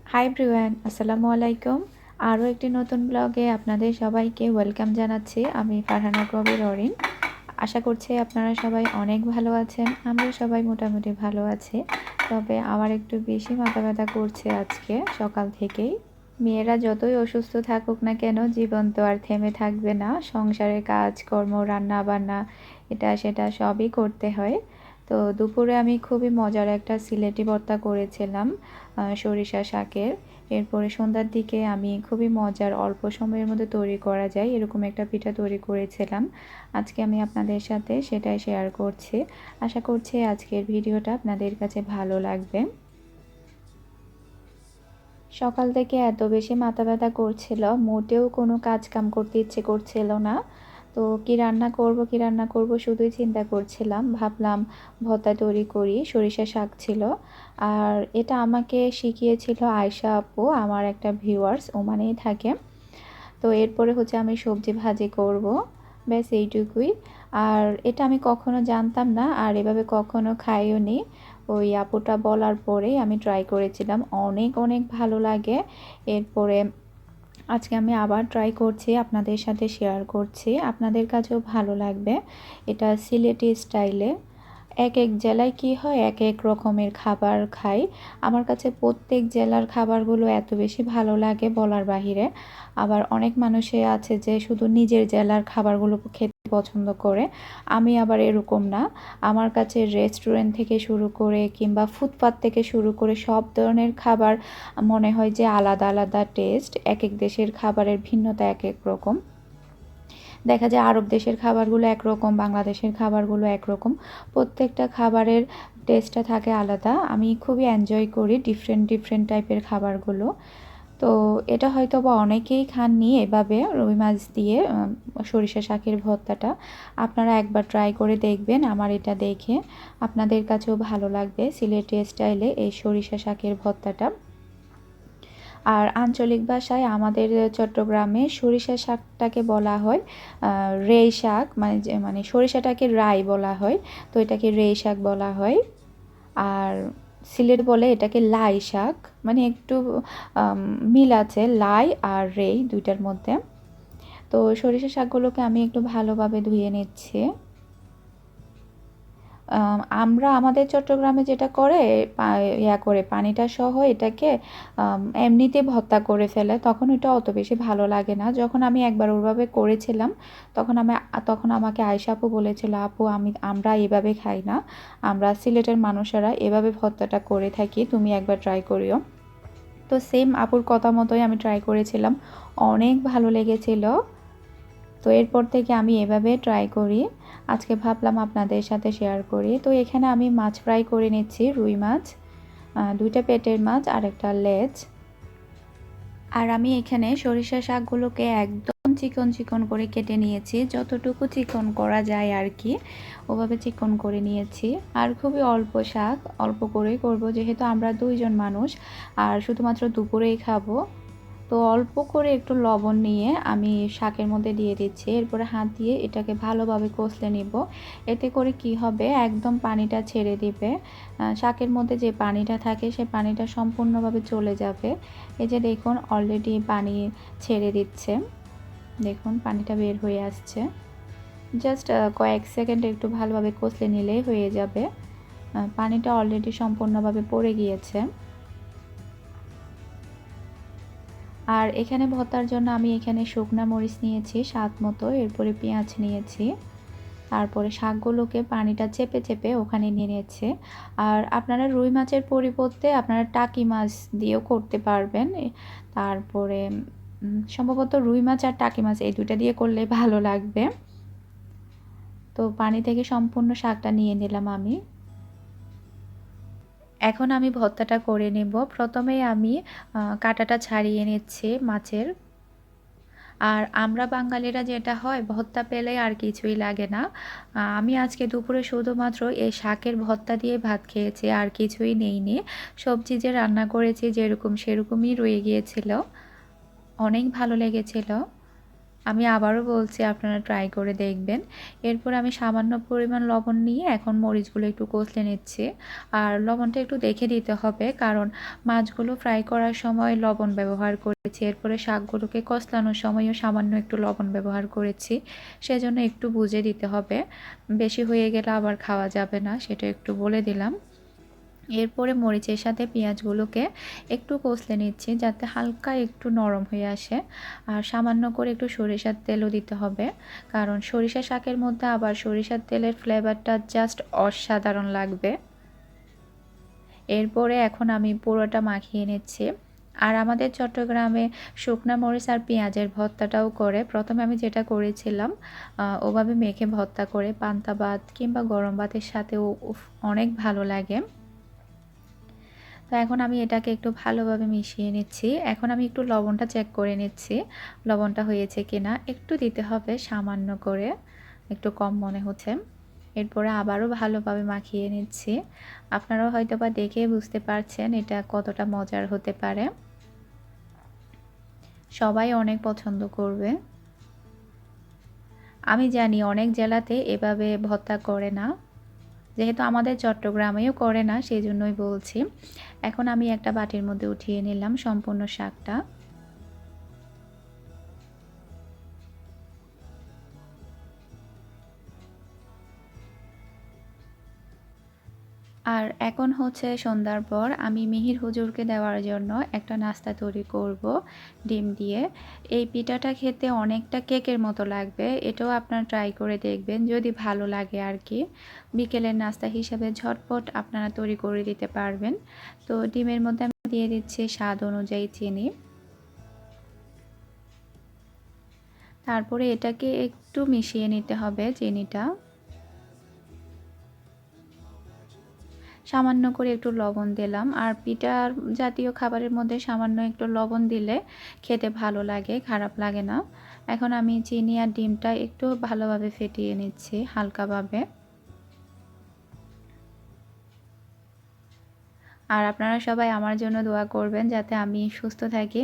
Hi everyone, আসসালামু আলাইকুম। আরও একটি নতুন ব্লগে আপনাদের সবাইকে ওয়েলকাম জানাচ্ছি। আমি ফারহানা কবির অরিন। আশা করছি আপনারা সবাই অনেক ভালো আছেন। আমরা সবাই মোটামুটি ভালো আছি। তবে আমার একটু বেশি মাথা ব্যথা করছে আজকে সকাল থেকেই। মেয়েরা যতই অসুস্থ থাকুক না কেন, জীবন তো আর থেমে থাকবে না। সংসারের কাজকর্ম, রান্না বান্না, এটা সেটা সবই করতে হয়। তো দুপুরে আমি খুবই মজার একটা সিলেটি ভর্তা করেছিলাম সরিষা শাকের। এরপরে সন্ধ্যার দিকে আমি খুবই মজার, অল্প সময়ের মধ্যে তৈরি করা যায় এরকম একটা পিঠা তৈরি করেছিলাম। আজকে আমি আপনাদের সাথে সেটাই শেয়ার করছি। আশা করছি আজকের ভিডিওটা আপনাদের কাছে ভালো লাগবে। সকাল থেকে এত বেশি মাথা ব্যথা করছিল, মোটেও কোনো কাজ কাম করতে ইচ্ছে করছিল না। তো কি রান্না করব শুধুই চিন্তা করছিলাম। ভাবলাম ভর্তা তৈরি করি, সরিষা শাক ছিল। আর এটা আমাকে শিখিয়েছিল আয়শা আপু, আমার একটা ভিউয়ার্স, ওমানেই থাকে। তো এরপরে হচ্ছে আমি সবজি ভাজি করব, ব্যাস এইটুকুই। আর এটা আমি কখনো জানতাম না, আর এভাবে কখনো খাইও নি। ওই আপুটা বলার পরেই আমি ট্রাই করেছিলাম, অনেক অনেক ভালো লাগে। এরপরে আজকে আমি আবার ট্রাই করছি, আপনাদের সাথে শেয়ার করছি, আপনাদের কাছেও ভালো লাগবে। এটা সিলেটি স্টাইলে। এক এক জেলায় কি হয়, এক এক রকমের খাবার খাই। আমার কাছে প্রত্যেক জেলার খাবারগুলো এত বেশি ভালো লাগে বলার বাহিরে। আবার অনেক মানুষে আছে যে শুধু নিজের জেলার খাবারগুলো খেতে পছন্দ করে। আমি আবার এরকম না। আমার কাছে রেস্টুরেন্ট থেকে শুরু করে কিংবা ফুটপাত থেকে শুরু করে সব ধরনের খাবার মনে হয় যে আলাদা আলাদা টেস্ট। এক এক দেশের খাবারের ভিন্নতা এক এক রকম। দেখা যায় আরব দেশের খাবারগুলো একরকম, বাংলাদেশের খাবারগুলো একরকম। প্রত্যেকটা খাবারের টেস্টটা থাকে আলাদা। আমি খুবই এনজয় করি ডিফারেন্ট ডিফারেন্ট টাইপের খাবারগুলো। তো এটা হয়তো বা অনেকেই খাননি এভাবে রুই মাছ দিয়ে সরিষা শাকের ভর্তাটা। আপনারা একবার ট্রাই করে দেখবেন, আমার এটা দেখে আপনাদের কাছেও ভালো লাগবে সিলেটি স্টাইলে এই সরিষা শাকের ভর্তাটা। আর আঞ্চলিক ভাষায় আমাদের চট্টগ্রামে সরিষা শাকটাকে বলা হয় রেই শাক, মানে সরিষাটাকে রাই বলা হয়, তো এটাকে রেই শাক বলা হয়। আর সিলেট বলে এটাকে লাই শাক, মানে একটু মিল আছে লাই আর রেই দুইটার মধ্যে। তো সরিষা শাকগুলোকে আমি একটু ভালোভাবে ধুয়ে নিচ্ছি। আমরা আমাদের চট্টগ্রামে যেটা করে করে পানিটা সহ এটাকে এমনিতে ভর্তা করে ফেলে, তখন এটা অত বেশি ভালো লাগে না। যখন আমি একবার ওভাবে করেছিলাম তখন আমাকে আয়েশা আপু বলেছিল, আপু আমরা এভাবে খাই না, আমরা সিলেটের মানুষেরা এভাবে ভর্তাটা করে থাকি, তুমি একবার ট্রাই করিও। তো সেম আপুর কথা মতোই আমি ট্রাই করেছিলাম, অনেক ভালো লেগেছিল। তো এরপর থেকে আমি এভাবে ট্রাই করি। আজকে ভাবলাম আপনাদের সাথে শেয়ার করি। তো এখানে আমি মাছ ফ্রাই করে নিচ্ছি, রুই মাছ, দুইটা পেটের মাছ আর একটা লেজ। আর আমি এখানে সরিষা শাকগুলোকে একদম চিকন চিকন করে কেটে নিয়েছি, যতটুকু চিকন করা যায় আর কি, ওভাবে চিকন করে নিয়েছি। আর খুবই অল্প শাক, অল্প করেই করব যেহেতু আমরা দুইজন মানুষ আর শুধুমাত্র দুপুরেই খাবো। তো অল্প করে একটু লবণ নিয়ে আমি শাকের মধ্যে দিয়ে দিচ্ছি। এরপরে হাত দিয়ে এটাকে ভালোভাবে কষলে নিব। এতে করে কি হবে, একদম পানিটা ছেড়ে দিবে। শাকের মধ্যে যে পানিটা থাকে সে পানিটা সম্পূর্ণভাবে চলে যাবে। এই যে দেখুন অলরেডি পানি ছেড়ে দিচ্ছে, দেখুন পানিটা বের হয়ে আসছে। জাস্ট কয়েক সেকেন্ড একটু ভালোভাবে কষলে নিলেই হয়ে যাবে। পানিটা অলরেডি সম্পূর্ণভাবে পড়ে গিয়েছে। আর এখানে ভর্তার জন্য আমি এখানে শুকনা মরিচ নিয়েছি স্বাদ মতো, এরপরে পেঁয়াজ নিয়েছি, তারপরে শাকগুলোকে পানিটা চেপে চেপে ওখানে নিয়ে নিয়েছে। আর আপনারা রুই মাছের পরিবর্তে আপনারা টাকি মাছ দিয়েও করতে পারবেন। তারপরে সম্ভবত রুই মাছ আর টাকি মাছ এই দুইটা দিয়ে করলে ভালো লাগবে। তো পানি থেকে সম্পূর্ণ শাকটা নিয়ে নিলাম আমি। এখন আমি ভর্তাটা করে নেব। প্রথমেই আমি কাঁটাটা ছাড়িয়ে নিচ্ছি মাছের। আর আমরা বাঙালিরা যেটা হয়, ভর্তা পেলে আর কিছুই লাগে না। আমি আজকে দুপুরে শুধুমাত্র এই শাকের ভর্তা দিয়ে ভাত খেয়েছি, আর কিছুই নেইনি। সবজি যে রান্না করেছি যেরকম সেরকমই রয়ে গিয়েছিল, অনেক ভালো লেগেছিল। আমি আবারও বলছি আপনারা ট্রাই করে দেখবেন। এরপর আমি সামান্য পরিমাণ লবণ নিয়ে এখন মরিচগুলো একটু কষলে নিচ্ছি। আর লবণটা একটু দেখে দিতে হবে, কারণ মাছগুলো ফ্রাই করার সময় লবণ ব্যবহার করেছি। এরপরে শাকগুলোকে কষলানোর সময়ও সামান্য একটু লবণ ব্যবহার করেছি। সেজন্য একটু বুঝে দিতে হবে। বেশি হয়ে গেলে আবার খাওয়া যাবে না, সেটা একটু বলে দিলাম। এরপরে মরিচের সাথে পেঁয়াজগুলোকে একটু কষলে নিচ্ছি, যাতে হালকা একটু নরম হয়ে আসে। আর সামান্য করে একটু সরিষার তেলও দিতে হবে, কারণ সরিষা শাকের মধ্যে আবার সরিষার তেলের ফ্লেভারটা জাস্ট অসাধারণ লাগবে। এরপরে এখন আমি পুরোটা মাখিয়ে নিচ্ছি। আর আমাদের চট্টগ্রামে শুকনা মরিচ আর পেঁয়াজের ভর্তাটাও করে। প্রথমে আমি যেটা করেছিলাম, ওভাবে মেখে ভর্তা করে পান্তা ভাত কিংবা গরম ভাতের সাথেও অনেক ভালো লাগে। তো এখন আমি এটাকে একটু ভালোভাবে মিশিয়ে নিচ্ছি। এখন আমি একটু লবণটা চেক করে নিচ্ছি, লবণটা হয়েছে কিনা। একটু দিতে হবে সামান্য করে, একটু কম মনে হচ্ছে। এরপরে আবারও ভালোভাবে মাখিয়ে নিচ্ছি। আপনারাও হয়তোবা দেখে বুঝতে পারছেন এটা কতটা মজার হতে পারে। সবাই অনেক পছন্দ করবে। আমি জানি অনেক জেলাতে এভাবে ভর্তা করে না, যেহেতু আমাদের চট্টগ্রামেও করে না, সেই জন্যই বলছি। এখন আমি একটা বাটির মধ্যে উঠিয়ে নিলাম সম্পূর্ণ শাকটা। আর এখন হচ্ছে সন্ধ্যার পর আমি মিহির হুজুরকে দেওয়ার জন্য একটা নাস্তা তৈরি করব ডিম দিয়ে। এই পিঠাটা খেতে অনেকটা কেকের মতো লাগবে, এটাও আপনারা ট্রাই করে দেখবেন যদি ভালো লাগে আর কি। বিকেলের নাস্তা হিসাবে ঝটপট আপনারা তৈরি করে দিতে পারবেন। তো ডিমের মধ্যে আমি দিয়ে দিচ্ছি স্বাদ অনুযায়ী চিনি। তারপরে এটাকে একটু মিশিয়ে নিতে হবে চিনিটা। সামান্য করে একটু লবণ দিলাম। আর পিঠা জাতীয় খাবারের মধ্যে সামান্য একটু লবণ দিলে খেতে ভালো লাগে, খারাপ লাগে না। এখন আমি চিনি আর ডিমটা একটু ভালোভাবে ফেটিয়ে নিচ্ছি হালকাভাবে। আর আপনারা সবাই আমার জন্য দোয়া করবেন যাতে আমি সুস্থ থাকি।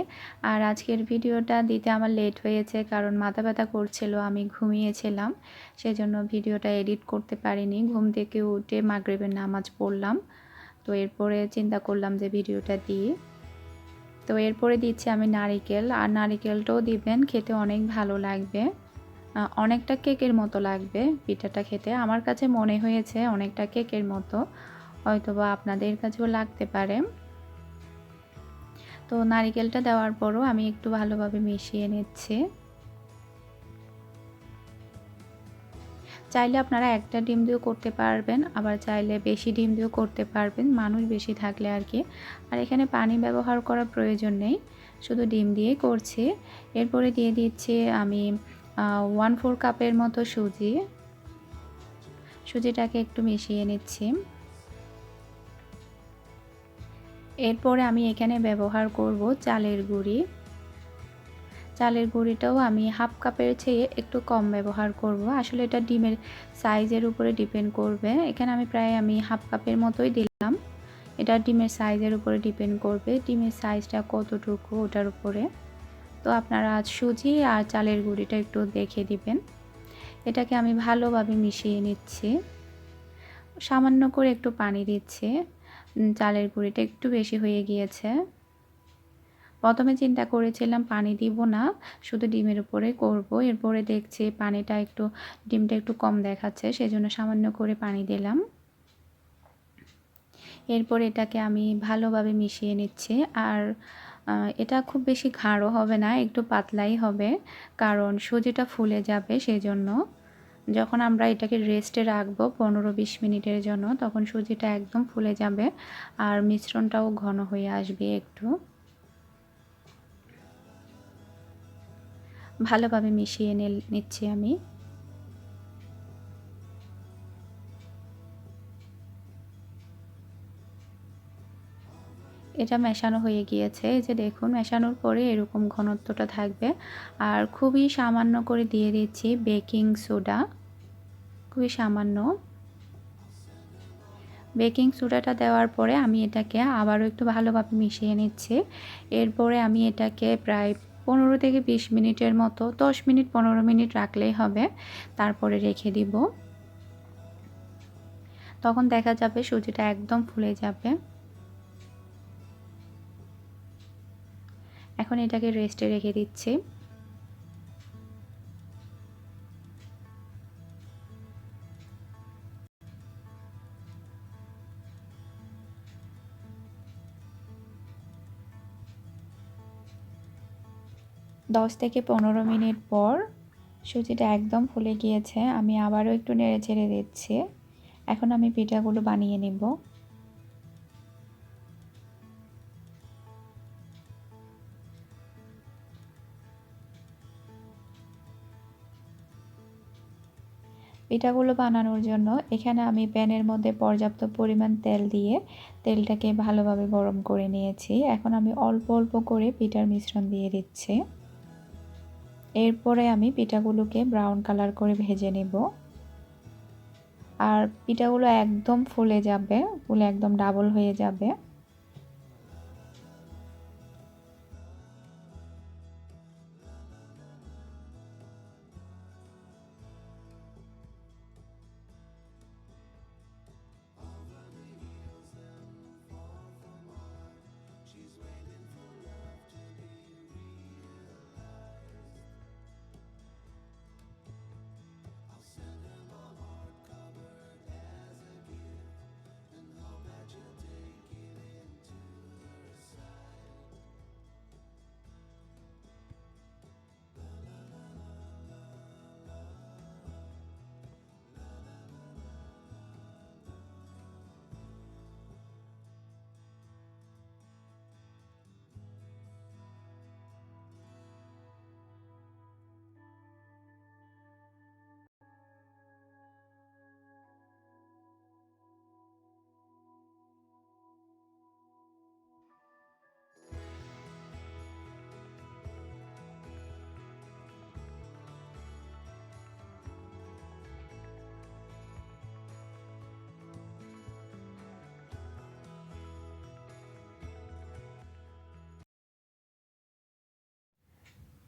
আর আজকের ভিডিওটা দিতে আমার লেট হয়েছে, কারণ মাথা ব্যথা করছিল, আমি ঘুমিয়েছিলাম, সেজন্য ভিডিওটা এডিট করতে পারিনি। ঘুম থেকে উঠে মাগরিবের নামাজ পড়লাম, তো এরপরে চিন্তা করলাম যে ভিডিওটা দিই। তো এরপরে দিচ্ছি আমি নারিকেল, আর নারিকেলটাও দিবেন, খেতে অনেক ভালো লাগবে। অনেকটা কেকের মতো লাগবে পিঠাটা খেতে। আমার কাছে মনে হয়েছে অনেকটা কেকের মতো, হয়তোবা আপনাদের কাছেও লাগতে পারে। তো নারিকেলটা দেওয়ার পরও আমি একটু ভালোভাবে মিশিয়ে নিচ্ছি। চাইলে আপনারা একটা ডিম দিয়েও করতে পারবেন, আবার চাইলে বেশি ডিম দিয়েও করতে পারবেন, মানুষ বেশি থাকলে আর কি। আর এখানে পানি ব্যবহার করার প্রয়োজন নেই, শুধু ডিম দিয়েই করছি। এরপরে দিয়ে দিচ্ছি আমি 1/4 কাপের মতো সুজি। সুজিটাকে একটু মিশিয়ে নিচ্ছি। এরপরে আমি এখানে ব্যবহার করব চালের গুঁড়ি। চালের গুঁড়িটাও আমি 1/2 কাপের চেয়ে একটু কম ব্যবহার করব। আসলে এটা ডিমের সাইজের উপরে ডিপেন্ড করবে। এখানে আমি প্রায় 1/2 কাপের মতোই দিলাম। এটা ডিমের সাইজের উপরে ডিপেন্ড করবে, ডিমের সাইজটা কতটুকু ওটার উপরে। তো আপনারা আজ সুজি আর চালের গুঁড়িটা একটু দেখে দিবেন। এটাকে আমি ভালোভাবে মিশিয়ে নিচ্ছি। সামান্য করে একটু পানি দিচ্ছি, চালের গুঁড়িটা একটু বেশি হয়ে গিয়েছে। প্রথমে চিন্তা করেছিলাম পানি দিব না, শুধু ডিমের উপরে করব। এরপরে দেখছি পানিটা একটু, ডিমটা একটু কম দেখাচ্ছে, সেজন্য সামান্য করে পানি দিলাম। এরপর এটাকে আমি ভালোভাবে মিশিয়ে নিচ্ছি। আর এটা খুব বেশি গাঢ় হবে না, একটু পাতলাই হবে, কারণ সুজিটা ফুলে যাবে। সেজন্য যখন আমরা এটাকে রেস্টে রাখবো 15-20 মিনিটের জন্য, তখন সুজিটা একদম ফুলে যাবে আর মিশ্রণটাও ঘন হয়ে আসবে একটু। ভালোভাবে মিশিয়ে নিচ্ছি আমি। এটা মেশানো হয়ে গিয়েছে, এই যে দেখুন মেশানোর পরে এরকম ঘনত্বটা থাকবে। আর খুবই সামান্য করে দিয়ে দিচ্ছি বেকিং সোডা, খুবই সামান্য। বেকিং সোডাটা দেওয়ার পরে আমি এটাকে আবারও একটু ভালোভাবে মিশিয়ে নিচ্ছি। এরপরে আমি এটাকে প্রায় 15 থেকে 20 মিনিটের মতো, 10 মিনিট 15 মিনিট রাখলেই হবে। তারপরে রেখে দিব। তখন দেখা যাবে সুজিটা একদম ফুলে যাবে। এখন এটাকে রেস্টে রেখে দিচ্ছি। দশ থেকে 15 মিনিট পর সুজিটা একদম ফুলে গিয়েছে। আমি আবারও একটু নেড়ে চেড়ে দিচ্ছি। এখন আমি পিঠাগুলো বানিয়ে নিব। পিঠাগুলো বানানোর জন্য এখানে আমি প্যানের মধ্যে পর্যাপ্ত পরিমাণ তেল দিয়ে তেলটাকে ভালোভাবে গরম করে নিয়েছি। এখন আমি অল্প অল্প করে পিঠার মিশ্রণ দিয়ে দিচ্ছি। এরপরে আমি পিঠাগুলোকে ব্রাউন কালার করে ভেজে নেব। আর পিঠাগুলো একদম ফুলে যাবে, ফুলে একদম ডাবল হয়ে যাবে।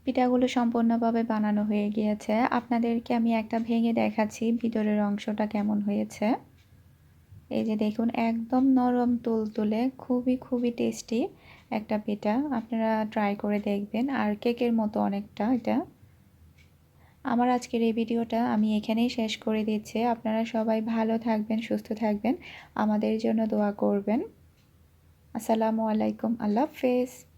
পিঠাগুলো সম্পূর্ণভাবে বানানো হয়ে গিয়েছে। আপনাদেরকে আমি একটা ভেঙে দেখাচ্ছি ভিতরের অংশটা কেমন হয়েছে। এই যে দেখুন, একদম নরম তুলতুলে, খুবই খুবই টেস্টি একটা পিঠা। আপনারা ট্রাই করে দেখবেন। আর কেকের মতো অনেকটা এটা। আমার আজকের এই ভিডিওটা আমি এখানেই শেষ করে দিচ্ছি। আপনারা সবাই ভালো থাকবেন, সুস্থ থাকবেন, আমাদের জন্য দোয়া করবেন। আসসালামু আলাইকুম, আল্লাহ হাফেজ।